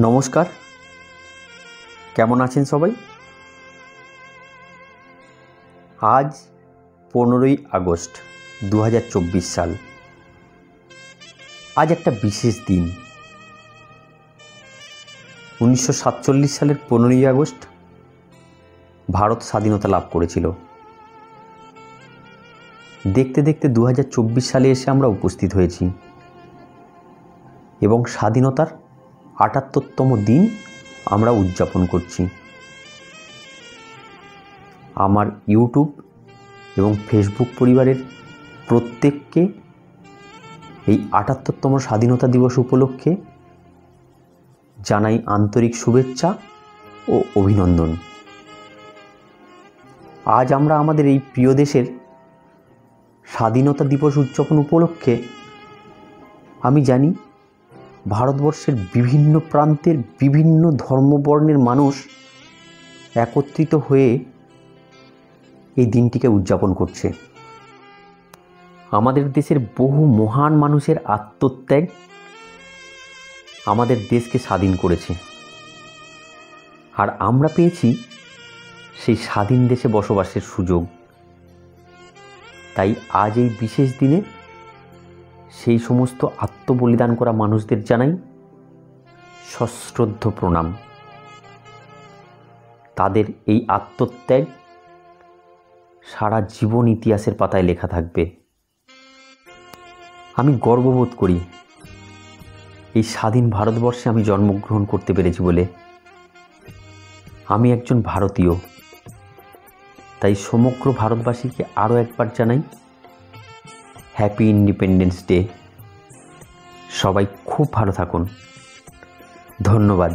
নমস্কার, কেমন আছেন সবাই? আজ 15ই আগস্ট 2024 সাল। আজ একটা বিশেষ দিন। 1947 সালের 15ই আগস্ট ভারত স্বাধীনতা লাভ করেছিল। দেখতে দেখতে 2024 সালে এসে আমরা উপস্থিত হয়েছি এবং স্বাধীনতার ৭৮তম দিন আমরা উদযাপন করছি। আমার ইউটিউব এবং ফেসবুক পরিবারের প্রত্যেককে এই ৭৮তম স্বাধীনতা দিবস উপলক্ষে জানাই আন্তরিক শুভেচ্ছা ও অভিনন্দন। আজ আমরা আমাদের এই প্রিয় দেশের স্বাধীনতা দিবস উদযাপন উপলক্ষে আমি জানি ভারতবর্ষের বিভিন্ন প্রান্তের বিভিন্ন ধর্মবর্ণের মানুষ একত্রিত হয়ে এই দিনটিকে উদযাপন করছে। আমাদের দেশের বহু মহান মানুষের আত্মত্যাগ আমাদের দেশকে স্বাধীন করেছে, আর আমরা পেয়েছি সেই স্বাধীন দেশে বসবাসের সুযোগ। তাই আজ এই বিশেষ দিনে সেই সমস্ত আত্মবলিদান করা মানুষদের জানাই সশ্রদ্ধ প্রণাম। তাদের এই আত্মত্যাগ সারা জীবন ইতিহাসের পাতায় লেখা থাকবে। আমি গর্ববোধ করি এই স্বাধীন ভারতবর্ষে আমি জন্মগ্রহণ করতে পেরেছি বলে। আমি একজন ভারতীয়, তাই সমগ্র ভারতবাসীকে আরও একবার জানাই হ্যাপি ইন্ডিপেন্ডেন্স ডে। সবাই খুব ভালো থাকুন। ধন্যবাদ।